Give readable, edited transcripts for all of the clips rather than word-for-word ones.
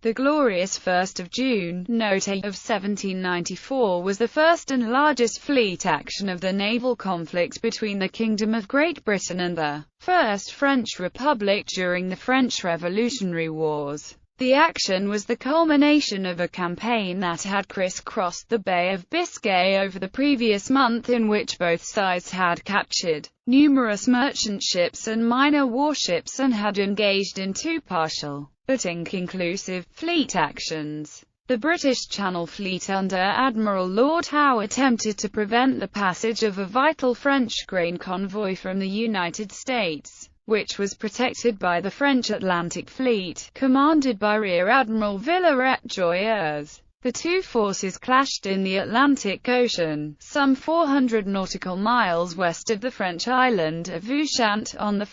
The glorious 1st of June, Note A, of 1794 was the first and largest fleet action of the naval conflict between the Kingdom of Great Britain and the First French Republic during the French Revolutionary Wars. The action was the culmination of a campaign that had crisscrossed the Bay of Biscay over the previous month, in which both sides had captured numerous merchant ships and minor warships and had engaged in two partial, but inconclusive, fleet actions. The British Channel Fleet under Admiral Lord Howe attempted to prevent the passage of a vital French grain convoy from the United States, which was protected by the French Atlantic Fleet, commanded by Rear Admiral Villaret-Joyeuse. The two forces clashed in the Atlantic Ocean, some 400 nautical miles west of the French island of Ushant, on 1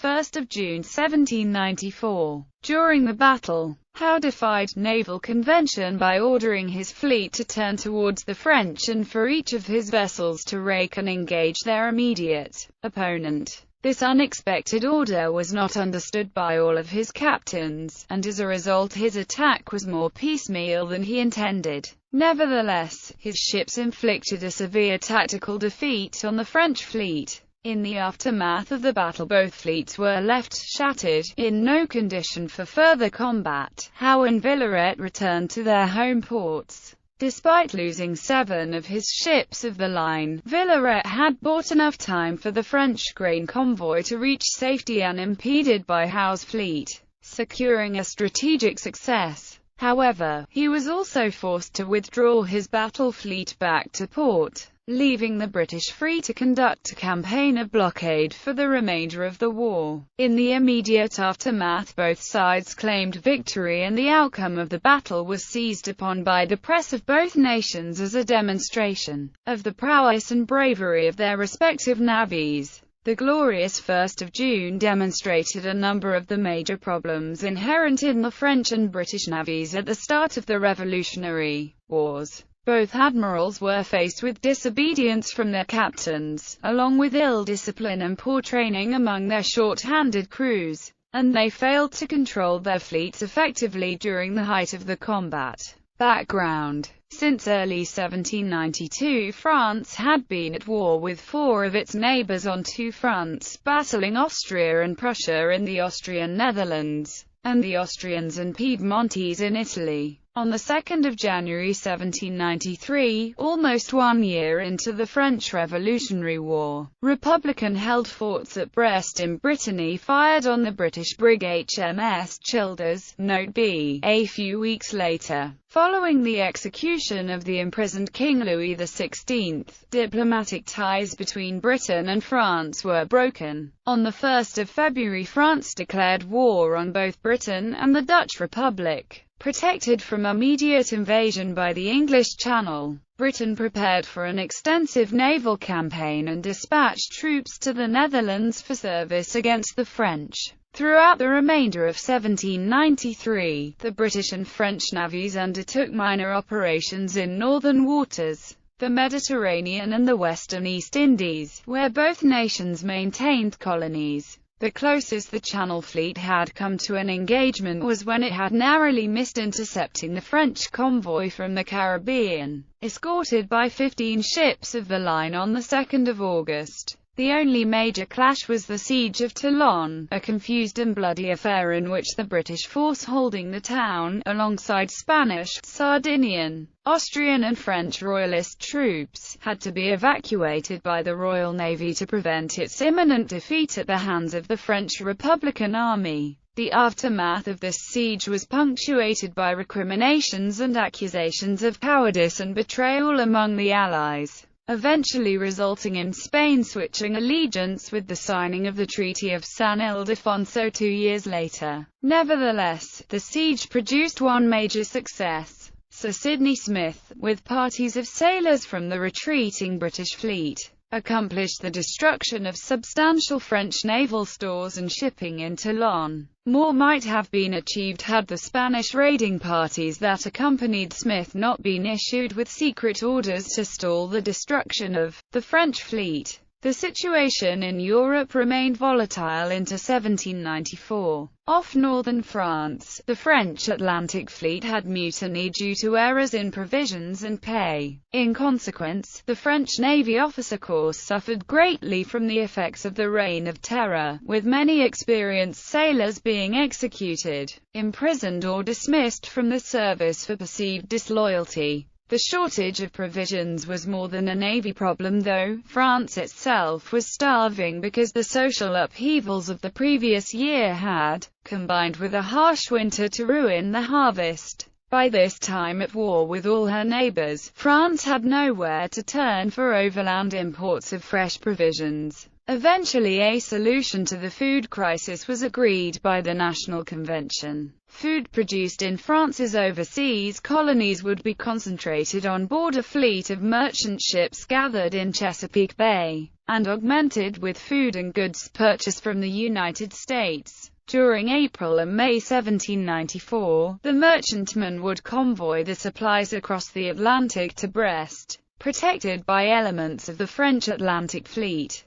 June 1794. During the battle, Howe defied naval convention by ordering his fleet to turn towards the French and for each of his vessels to rake and engage their immediate opponent. This unexpected order was not understood by all of his captains, and as a result his attack was more piecemeal than he intended. Nevertheless, his ships inflicted a severe tactical defeat on the French fleet. In the aftermath of the battle, both fleets were left shattered, in no condition for further combat. Howe and Villaret returned to their home ports. Despite losing 7 of his ships of the line, Villaret had bought enough time for the French grain convoy to reach safety unimpeded by Howe's fleet, securing a strategic success. However, he was also forced to withdraw his battle fleet back to port, leaving the British free to conduct a campaign of blockade for the remainder of the war. In the immediate aftermath, both sides claimed victory, and the outcome of the battle was seized upon by the press of both nations as a demonstration of the prowess and bravery of their respective navies. The glorious 1st of June demonstrated a number of the major problems inherent in the French and British navies at the start of the Revolutionary Wars. Both admirals were faced with disobedience from their captains, along with ill discipline and poor training among their short-handed crews, and they failed to control their fleets effectively during the height of the combat. Background: since early 1792, France had been at war with 4 of its neighbours on 2 fronts, battling Austria and Prussia in the Austrian Netherlands, and the Austrians and Piedmontese in Italy. On 2 January 1793, almost 1 year into the French Revolutionary War, Republican-held forts at Brest in Brittany fired on the British brig HMS Childers, Note B, a few weeks later. Following the execution of the imprisoned King Louis XVI, diplomatic ties between Britain and France were broken. On 1 February, France declared war on both Britain and the Dutch Republic. Protected from immediate invasion by the English Channel, Britain prepared for an extensive naval campaign and dispatched troops to the Netherlands for service against the French. Throughout the remainder of 1793, the British and French navies undertook minor operations in northern waters, the Mediterranean and the Western East Indies, where both nations maintained colonies. The closest the Channel Fleet had come to an engagement was when it had narrowly missed intercepting the French convoy from the Caribbean, escorted by 15 ships of the line on 2 August. The only major clash was the Siege of Toulon, a confused and bloody affair in which the British force holding the town, alongside Spanish, Sardinian, Austrian and French royalist troops, had to be evacuated by the Royal Navy to prevent its imminent defeat at the hands of the French Republican Army. The aftermath of this siege was punctuated by recriminations and accusations of cowardice and betrayal among the Allies, eventually resulting in Spain switching allegiance with the signing of the Treaty of San Ildefonso 2 years later. Nevertheless, the siege produced one major success. Sir Sidney Smith, with parties of sailors from the retreating British fleet, accomplished the destruction of substantial French naval stores and shipping in Toulon. More might have been achieved had the Spanish raiding parties that accompanied Smith not been issued with secret orders to stall the destruction of the French fleet. The situation in Europe remained volatile into 1794. Off northern France, the French Atlantic Fleet had mutinied due to errors in provisions and pay. In consequence, the French Navy officer corps suffered greatly from the effects of the Reign of Terror, with many experienced sailors being executed, imprisoned or dismissed from the service for perceived disloyalty. The shortage of provisions was more than a navy problem, though. France itself was starving because the social upheavals of the previous year had combined with a harsh winter to ruin the harvest. By this time at war with all her neighbors, France had nowhere to turn for overland imports of fresh provisions. Eventually a solution to the food crisis was agreed by the National Convention. Food produced in France's overseas colonies would be concentrated on board a fleet of merchant ships gathered in Chesapeake Bay, and augmented with food and goods purchased from the United States. During April and May 1794, the merchantmen would convoy the supplies across the Atlantic to Brest, protected by elements of the French Atlantic Fleets.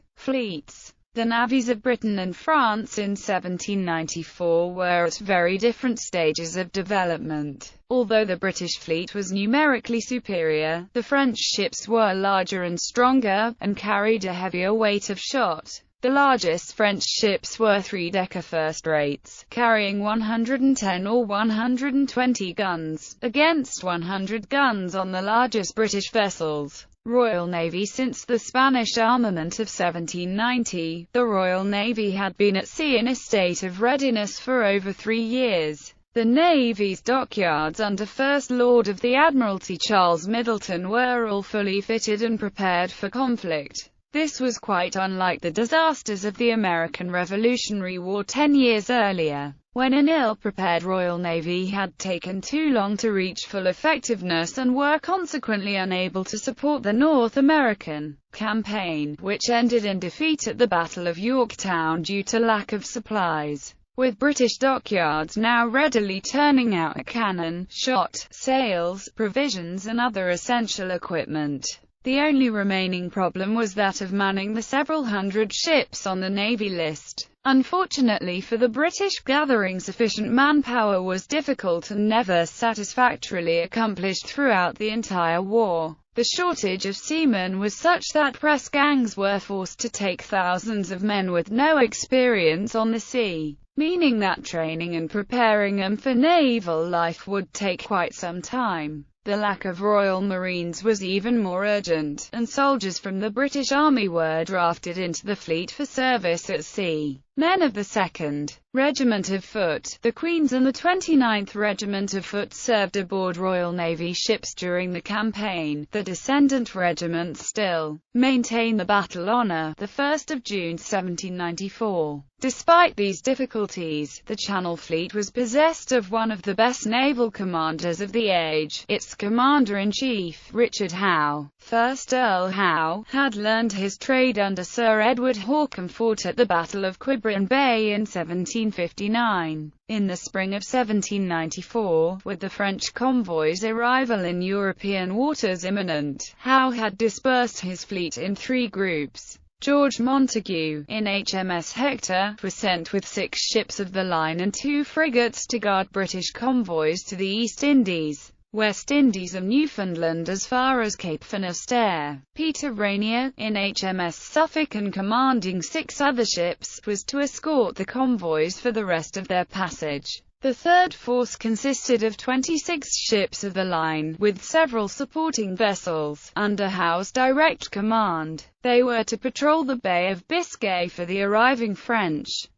The navies of Britain and France in 1794 were at very different stages of development. Although the British fleet was numerically superior, the French ships were larger and stronger, and carried a heavier weight of shot. The largest French ships were three-decker first-rates, carrying 110 or 120 guns, against 100 guns on the largest British vessels. Royal Navy. Since the Spanish armament of 1790, the Royal Navy had been at sea in a state of readiness for over 3 years. The Navy's dockyards under First Lord of the Admiralty Charles Middleton were all fully fitted and prepared for conflict. This was quite unlike the disasters of the American Revolutionary War 10 years earlier, when an ill-prepared Royal Navy had taken too long to reach full effectiveness and were consequently unable to support the North American campaign, which ended in defeat at the Battle of Yorktown due to lack of supplies. With British dockyards now readily turning out cannon, shot, sails, provisions and other essential equipment, the only remaining problem was that of manning the several hundred ships on the Navy list. Unfortunately for the British, gathering sufficient manpower was difficult and never satisfactorily accomplished throughout the entire war. The shortage of seamen was such that press gangs were forced to take thousands of men with no experience on the sea, meaning that training and preparing them for naval life would take quite some time. The lack of Royal Marines was even more urgent, and soldiers from the British Army were drafted into the fleet for service at sea. Men of the 2nd Regiment of Foot, the Queen's and the 29th Regiment of Foot served aboard Royal Navy ships during the campaign. The Descendant Regiment still maintained the battle honour, the 1st of June 1794. Despite these difficulties, the Channel Fleet was possessed of one of the best naval commanders of the age. Its commander-in-chief, Richard Howe, 1st Earl Howe, had learned his trade under Sir Edward Hawke and fought at the Battle of Quiberon Bay in 1759. In the spring of 1794, with the French convoy's arrival in European waters imminent, Howe had dispersed his fleet in 3 groups. George Montagu, in HMS Hector, was sent with 6 ships of the line and 2 frigates to guard British convoys to the East Indies, West Indies and Newfoundland as far as Cape Finisterre. Peter Rainier, in HMS Suffolk and commanding 6 other ships, was to escort the convoys for the rest of their passage. The third force consisted of 26 ships of the line, with several supporting vessels, under Howe's direct command. They were to patrol the Bay of Biscay for the arriving French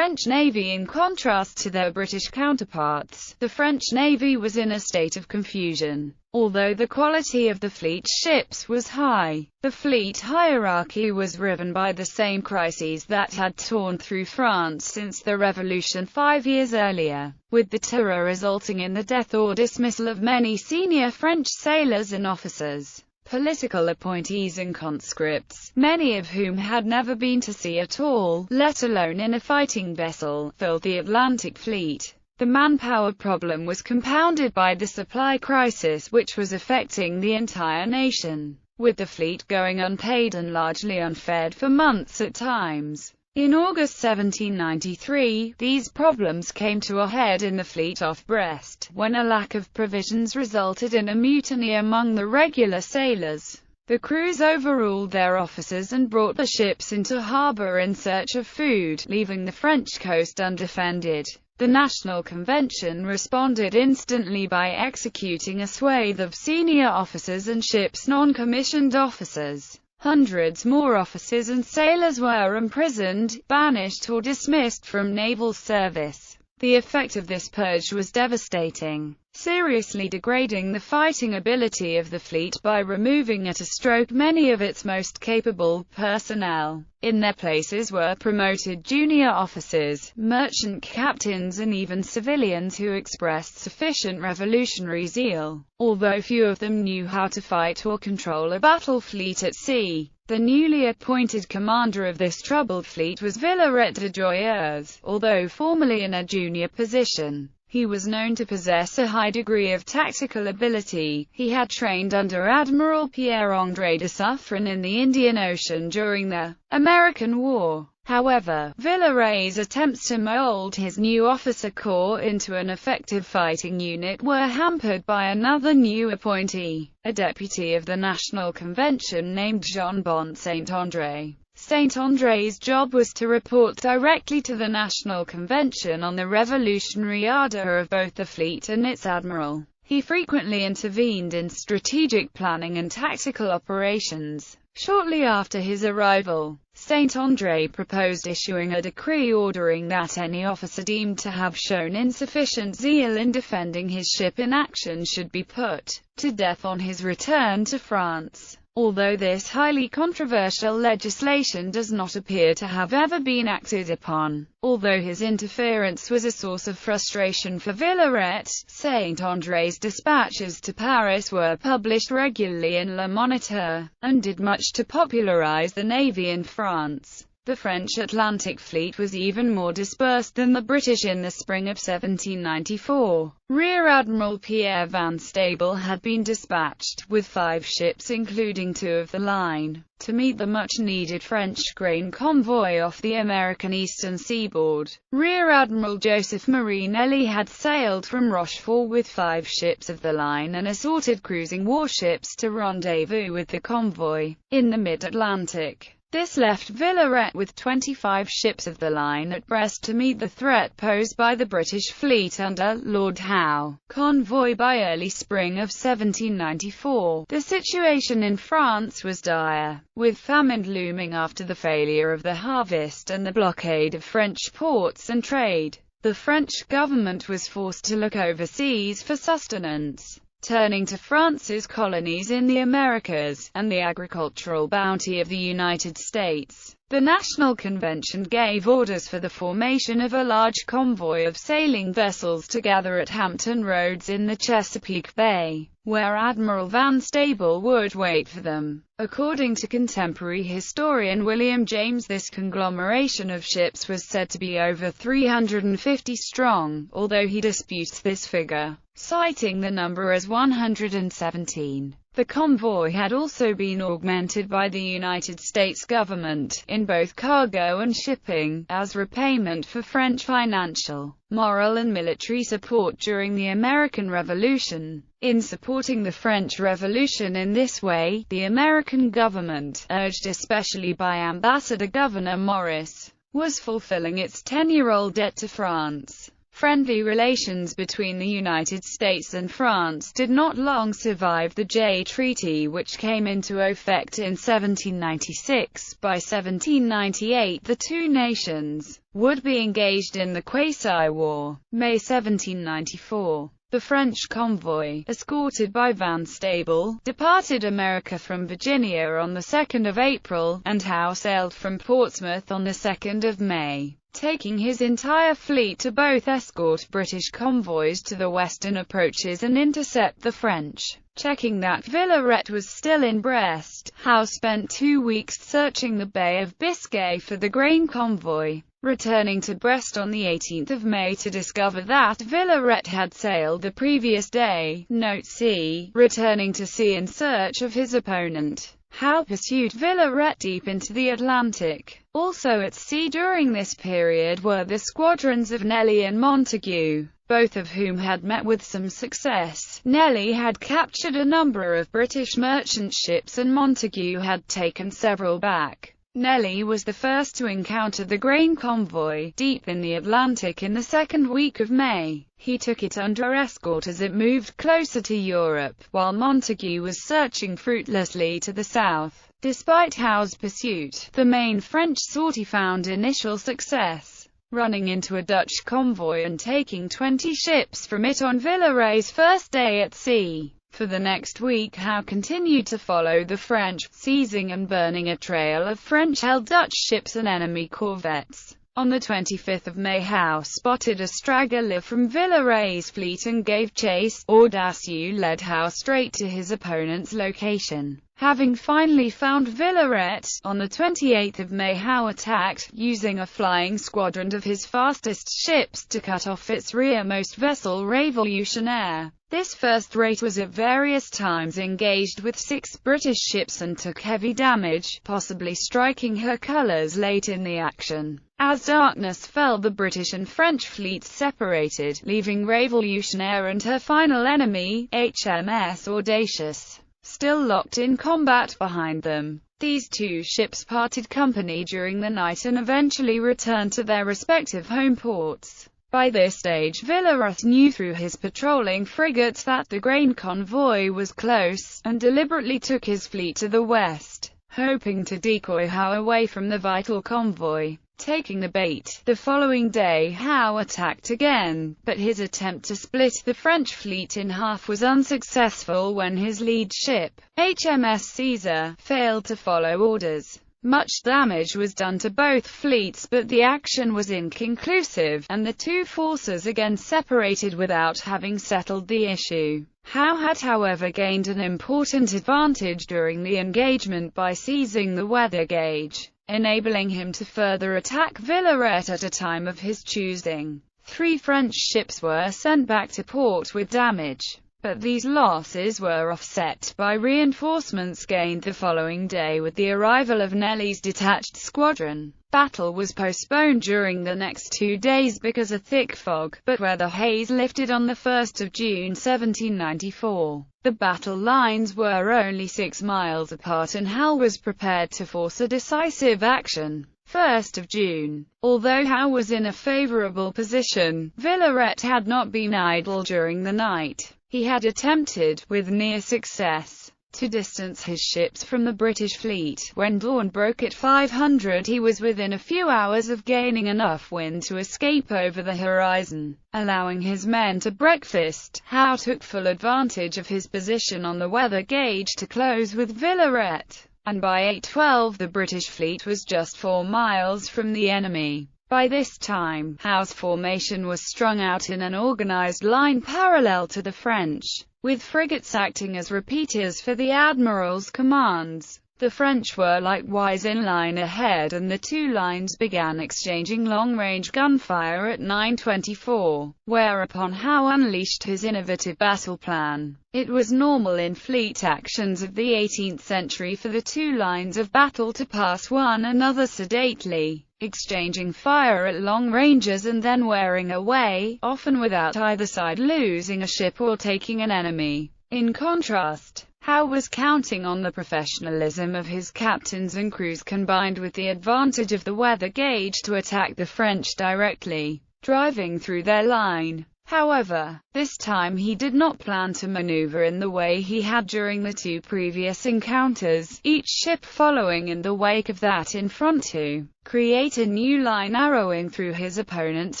Navy. In contrast to their British counterparts, the French Navy was in a state of confusion. Although the quality of the fleet's ships was high, the fleet hierarchy was riven by the same crises that had torn through France since the Revolution 5 years earlier, with the Terror resulting in the death or dismissal of many senior French sailors and officers. Political appointees and conscripts, many of whom had never been to sea at all, let alone in a fighting vessel, filled the Atlantic Fleet. The manpower problem was compounded by the supply crisis which was affecting the entire nation. with the fleet going unpaid and largely unfed for months at times. In August 1793, these problems came to a head in the fleet off Brest, when a lack of provisions resulted in a mutiny among the regular sailors. The crews overruled their officers and brought the ships into harbour in search of food, leaving the French coast undefended. The National Convention responded instantly by executing a swathe of senior officers and ship's non-commissioned officers. Hundreds more officers and sailors were imprisoned, banished or dismissed from naval service. The effect of this purge was devastating, seriously degrading the fighting ability of the fleet by removing at a stroke many of its most capable personnel. In their places were promoted junior officers, merchant captains and even civilians who expressed sufficient revolutionary zeal, although few of them knew how to fight or control a battle fleet at sea. The newly appointed commander of this troubled fleet was Villaret de Joyeuse. Although formerly in a junior position, he was known to possess a high degree of tactical ability. He had trained under Admiral Pierre-André de Suffren in the Indian Ocean during the American War. However, Villaret's attempts to mold his new officer corps into an effective fighting unit were hampered by another new appointee, a deputy of the National Convention named Jean-Bon Saint-André. Saint-André's job was to report directly to the National Convention on the revolutionary ardor of both the fleet and its admiral. He frequently intervened in strategic planning and tactical operations. Shortly after his arrival, Saint-André proposed issuing a decree ordering that any officer deemed to have shown insufficient zeal in defending his ship in action should be put to death on his return to France. Although this highly controversial legislation does not appear to have ever been acted upon, although his interference was a source of frustration for Villaret, Saint-André's dispatches to Paris were published regularly in Le Moniteur, and did much to popularize the navy in France. The French Atlantic Fleet was even more dispersed than the British in the spring of 1794. Rear Admiral Pierre Van Stabel had been dispatched, with 5 ships including 2 of the line, to meet the much-needed French grain convoy off the American eastern seaboard. Rear Admiral Joseph Marinelli had sailed from Rochefort with 5 ships of the line and assorted cruising warships to rendezvous with the convoy in the mid-Atlantic. This left Villaret with 25 ships of the line at Brest to meet the threat posed by the British fleet under Lord Howe. Convoy. By early spring of 1794, the situation in France was dire, with famine looming after the failure of the harvest and the blockade of French ports and trade. The French government was forced to look overseas for sustenance, turning to France's colonies in the Americas, and the agricultural bounty of the United States. The National Convention gave orders for the formation of a large convoy of sailing vessels to gather at Hampton Roads in the Chesapeake Bay, where Admiral Van Stabel would wait for them. According to contemporary historian William James, this conglomeration of ships was said to be over 350 strong, although he disputes this figure, citing the number as 117. The convoy had also been augmented by the United States government, in both cargo and shipping, as repayment for French financial, moral and military support during the American Revolution. In supporting the French Revolution in this way, the American government, urged especially by Ambassador Gouverneur Morris, was fulfilling its 10-year-old debt to France. Friendly relations between the United States and France did not long survive the Jay Treaty, which came into effect in 1796. By 1798 the two nations would be engaged in the Quasi-War. May 1794. The French convoy, escorted by Van Stabel, departed America from Virginia on the 2nd of April, and Howe sailed from Portsmouth on the 2nd of May, taking his entire fleet to both escort British convoys to the western approaches and intercept the French. Checking that Villaret was still in Brest, Howe spent 2 weeks searching the Bay of Biscay for the grain convoy. returning to Brest on the 18th of May to discover that Villaret had sailed the previous day. Note C. Returning to sea in search of his opponent, Howe pursued Villaret deep into the Atlantic. Also at sea during this period were the squadrons of Nelly and Montague, both of whom had met with some success. Nelly had captured a number of British merchant ships and Montague had taken several back. Nelly was the first to encounter the grain convoy, deep in the Atlantic in the second week of May. He took it under escort as it moved closer to Europe, while Montague was searching fruitlessly to the south. Despite Howe's pursuit, the main French sortie found initial success, running into a Dutch convoy and taking 20 ships from it on Villaret's first day at sea. For the next week Howe continued to follow the French, seizing and burning a trail of French-held Dutch ships and enemy corvettes. On the 25th of May Howe spotted a straggler from Villaret's fleet and gave chase. Audacieux led Howe straight to his opponent's location. Having finally found Villaret, on the 28th of May Howe attacked, using a flying squadron of his fastest ships to cut off its rearmost vessel Révolutionnaire. This first rate was at various times engaged with 6 British ships and took heavy damage, possibly striking her colours late in the action. As darkness fell, the British and French fleets separated, leaving Révolutionnaire and her final enemy, HMS Audacious, still locked in combat behind them. These two ships parted company during the night and eventually returned to their respective home ports. By this stage Villaret knew through his patrolling frigates that the grain convoy was close, and deliberately took his fleet to the west, hoping to decoy Howe away from the vital convoy. Taking the bait, the following day Howe attacked again, but his attempt to split the French fleet in half was unsuccessful when his lead ship, HMS Caesar, failed to follow orders. Much damage was done to both fleets, but the action was inconclusive, and the two forces again separated without having settled the issue. Howe had however gained an important advantage during the engagement by seizing the weather gauge, enabling him to further attack Villaret at a time of his choosing. 3 French ships were sent back to port with damage, but these losses were offset by reinforcements gained the following day with the arrival of Nelly's detached squadron. Battle was postponed during the next 2 days because of thick fog, but weather haze lifted on the 1st of June 1794. The battle lines were only 6 miles apart and Howe was prepared to force a decisive action. 1st of June. Although Howe was in a favourable position, Villaret had not been idle during the night. He had attempted, with near success, to distance his ships from the British fleet. When dawn broke at 500, he was within a few hours of gaining enough wind to escape over the horizon. Allowing his men to breakfast, Howe took full advantage of his position on the weather gauge to close with Villaret, and by 8:12 the British fleet was just 4 miles from the enemy. By this time, Howe's formation was strung out in an organized line parallel to the French, with frigates acting as repeaters for the admiral's commands. The French were likewise in line ahead, and the two lines began exchanging long-range gunfire at 9:24, whereupon Howe unleashed his innovative battle plan. It was normal in fleet actions of the 18th century for the two lines of battle to pass one another sedately, exchanging fire at long ranges and then wearing away, often without either side losing a ship or taking an enemy. In contrast, Howe was counting on the professionalism of his captains and crews combined with the advantage of the weather gauge to attack the French directly, driving through their line. However, this time he did not plan to maneuver in the way he had during the 2 previous encounters, each ship following in the wake of that in front to create a new line arrowing through his opponent's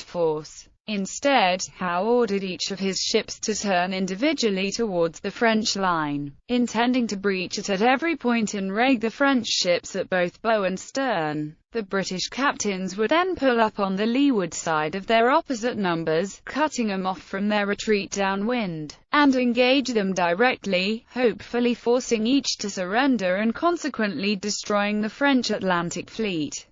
force. Instead, Howe ordered each of his ships to turn individually towards the French line, intending to breach it at every point and raid the French ships at both bow and stern. The British captains would then pull up on the leeward side of their opposite numbers, cutting them off from their retreat downwind, and engage them directly, hopefully forcing each to surrender and consequently destroying the French Atlantic fleet.